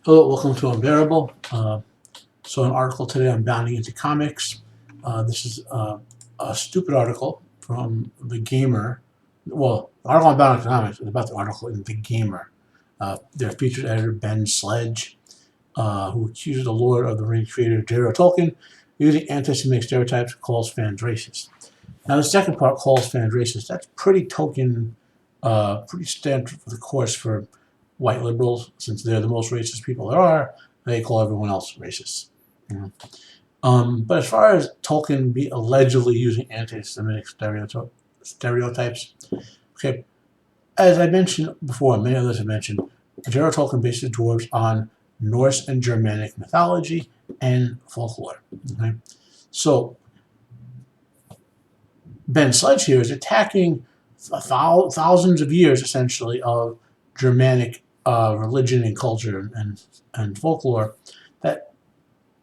Hello, welcome to Unbearable. So an article today on bounding into comics. This is a stupid article from the Gamer. Well, the article on bounding into comics is about the article in the Gamer. Their featured editor Ben Sledge, who accuses the Lord of the Rings creator J.R.R. Tolkien using anti-Semitic stereotypes, calls fans racist. Now the second part, calls fans racist. That's pretty Tolkien, pretty standard for the course for white liberals, since they're the most racist people there are. They call everyone else racist. You know? But as far as Tolkien allegedly using anti-Semitic stereotypes, okay, as I mentioned before, many others have mentioned, J.R.R. Tolkien based his dwarves on Norse and Germanic mythology and folklore. Okay? So Ben Sledge here is attacking thousands of years, essentially, of Germanic religion and culture and folklore that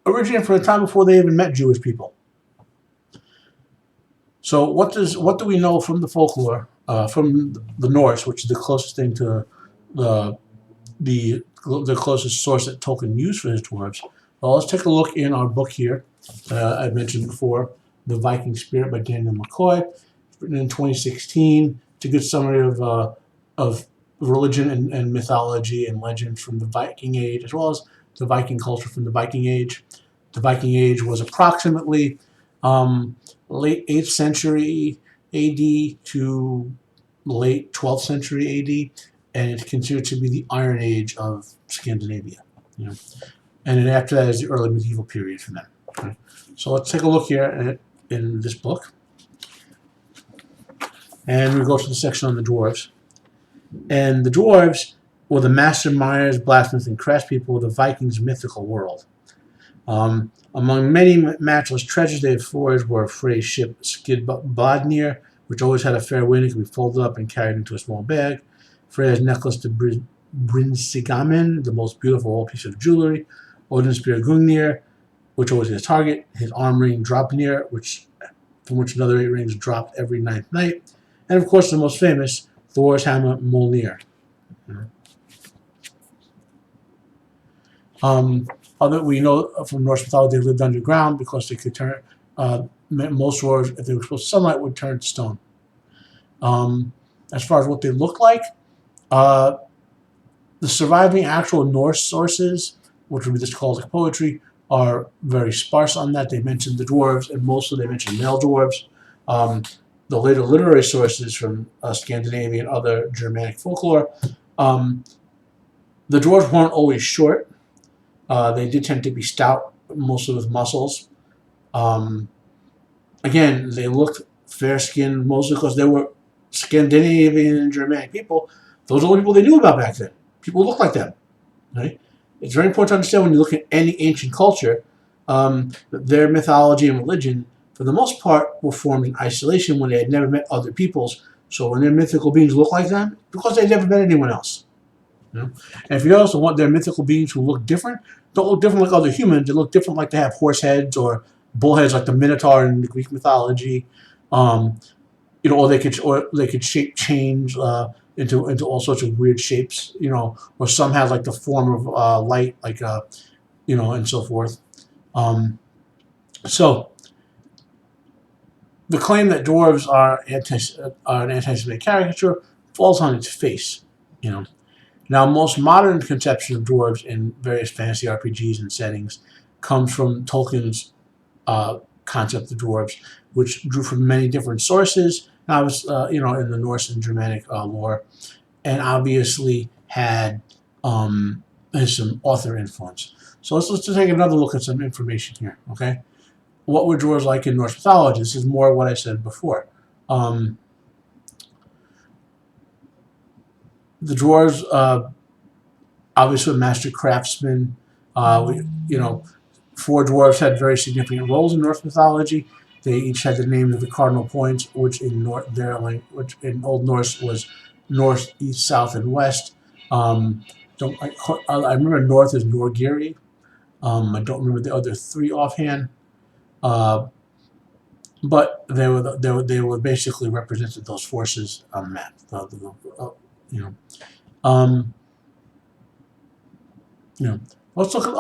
originated from the time before they even met Jewish people. So what do we know from the folklore, from the Norse, which is the closest thing to the closest source that Tolkien used for his dwarves? Well, let's take a look in our book here. I mentioned before, The Viking Spirit by Daniel McCoy, written in 2016. It's a good summary of religion and mythology and legends from the Viking Age, as well as the Viking culture from the Viking Age. The Viking Age was approximately late 8th century AD to late 12th century AD, and it's considered to be the Iron Age of Scandinavia. You know? And then after that is the early medieval period for them. Okay? So let's take a look here in this book. And we go to the section on the dwarves. And the dwarves were the masterminders, blacksmiths, and craftspeople of the Vikings' mythical world. Among many matchless treasures they had forged were Frey's ship Skidbladnir, which always had a fair wind and could be folded up and carried into a small bag. Freya's necklace to Brinsigamen, the most beautiful piece of jewelry. Odin's spear Gungnir, which always hit his target. His arm ring Draupnir, from which another 8 rings dropped every 9th night. And of course, the most famous, Thor's hammer Mjolnir. We know from Norse mythology they lived underground because they could turn, most dwarves, if they were exposed to sunlight, would turn to stone. As far as what they look like, the surviving actual Norse sources, which would be just called like poetry, are very sparse on that. They mention the dwarves, and mostly they mention male dwarves. The later literary sources from Scandinavia and other Germanic folklore, the dwarves weren't always short. They did tend to be stout, mostly with muscles. Again, they looked fair-skinned mostly because they were Scandinavian and Germanic people. Those are the people they knew about back then. People looked like them. Right? It's very important to understand when you look at any ancient culture, their mythology and religion, for the most part, were formed in isolation when they had never met other peoples. So when their mythical beings look like them, because they'd never met anyone else. You know? And if you also want their mythical beings who look different, don't look different like other humans. They look different like they have horse heads or bull heads like the Minotaur in the Greek mythology. Or they could shape change into all sorts of weird shapes. Or some have like the form of light, like and so forth. So the claim that dwarves are an anti-Semitic caricature falls on its face. Now, most modern conception of dwarves in various fantasy RPGs and settings comes from Tolkien's concept of dwarves, which drew from many different sources. And I was, in the Norse and Germanic lore, and obviously had some author influence. So let's just take another look at some information here. Okay, what were dwarves like in Norse mythology? This is more what I said before. The dwarves, obviously, master craftsmen. 4 dwarves had very significant roles in Norse mythology. They each had the names of the cardinal points, which in Old Norse was north, east, south, and west. I remember north is Norgiri. I don't remember the other 3 offhand. But they were basically represented those forces on the map. You know, let's look at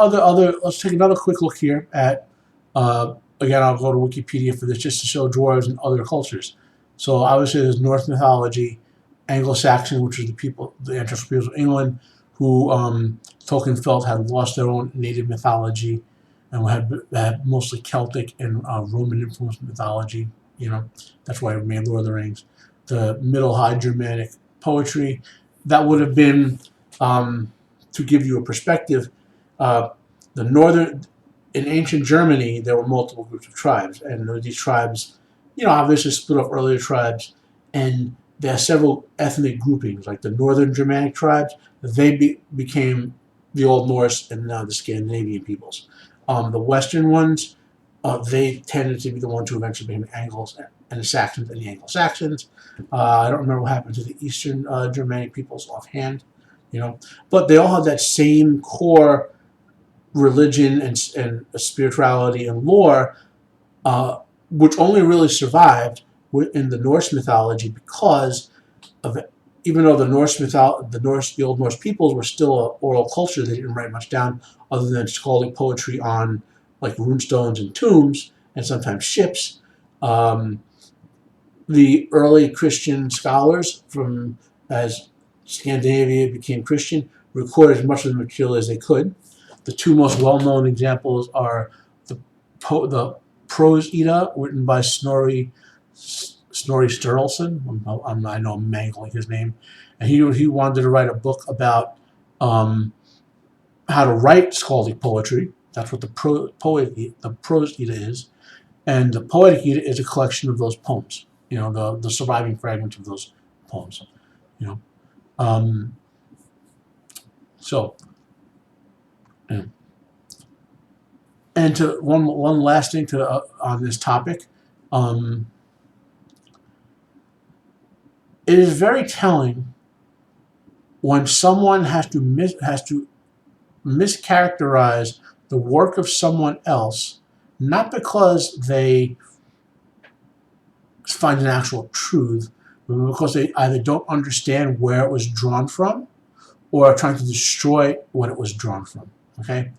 Let's take another quick look here at. Again, I'll go to Wikipedia for this just to show dwarves and other cultures. So obviously, there's Norse mythology, Anglo-Saxon, which is the ancestral peoples of England, who Tolkien felt had lost their own native mythology, and had mostly Celtic and Roman influenced mythology. You know, that's why it made Lord of the Rings. The Middle High Germanic poetry, that would have been, to give you a perspective, the northern in ancient Germany there were multiple groups of tribes, and these tribes, obviously split up earlier tribes, and there are several ethnic groupings, like the northern Germanic tribes. They became the Old Norse and now the Scandinavian peoples. The western ones, they tended to be the ones who eventually became the Angles and the Saxons and the Anglo-Saxons. I don't remember what happened to the Eastern Germanic peoples offhand, but they all have that same core religion and spirituality and lore, which only really survived in the Norse mythology because of it. Even though the Old Norse peoples were still an oral culture, they didn't write much down other than skaldic poetry on like runestones and tombs and sometimes ships. The early Christian scholars, from as Scandinavia became Christian, recorded as much of the material as they could. The two most well-known examples are the Prose Edda, written by Snorri Sturluson. I know I'm mangling his name, and he wanted to write a book about how to write skaldic poetry. That's what the Prose Edda is, and the Poetic Edda is a collection of those poems. The surviving fragments of those poems. So. And to one last thing on this topic, it is very telling when someone has to mischaracterize the work of someone else, not because they find an actual truth, but because they either don't understand where it was drawn from, or are trying to destroy what it was drawn from. Okay,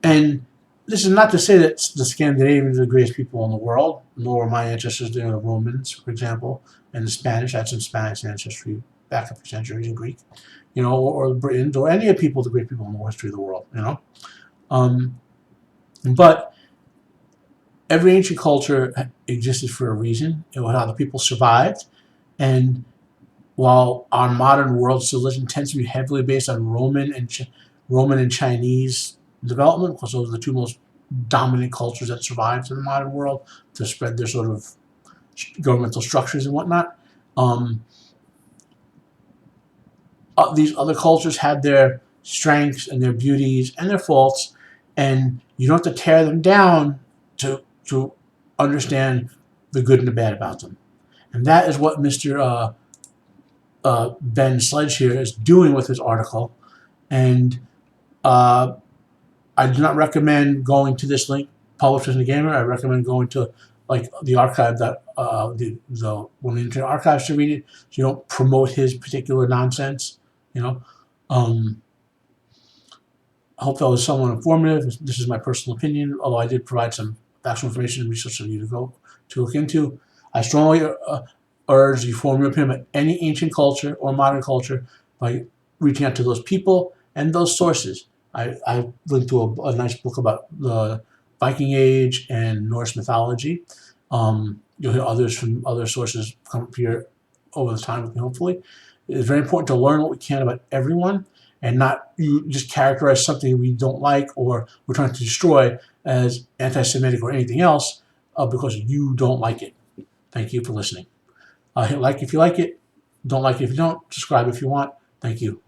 and this is not to say that the Scandinavians are the greatest people in the world, nor were my ancestors, the Romans, for example, and the Spanish. I had some Spanish ancestry back up for centuries in Greek, or the Britons, or any of the people, the great people in the history of the world, But every ancient culture existed for a reason. It was how the people survived, and while our modern world civilization tends to be heavily based on Roman and Chinese development, because those are the two most dominant cultures that survived in the modern world to spread their sort of governmental structures and whatnot. These other cultures had their strengths and their beauties and their faults, and you don't have to tear them down to understand the good and the bad about them. And that is what Mr. Ben Sledge here is doing with his article. And I do not recommend going to this link, published in the Gamer. I recommend going to the archive that one of the Internet Archives to read it, so you don't promote his particular nonsense. I hope that was somewhat informative. This is my personal opinion, although I did provide some factual information and research for you to look into. I strongly urge you form your opinion about any ancient culture or modern culture by reaching out to those people and those sources. I linked to a nice book about the Viking Age and Norse mythology. You'll hear others from other sources come up here over the time with me, hopefully. It's very important to learn what we can about everyone and not you just characterize something we don't like or we're trying to destroy as anti-Semitic or anything else because you don't like it. Thank you for listening. Hit like if you like it. Don't like it if you don't. Subscribe if you want. Thank you.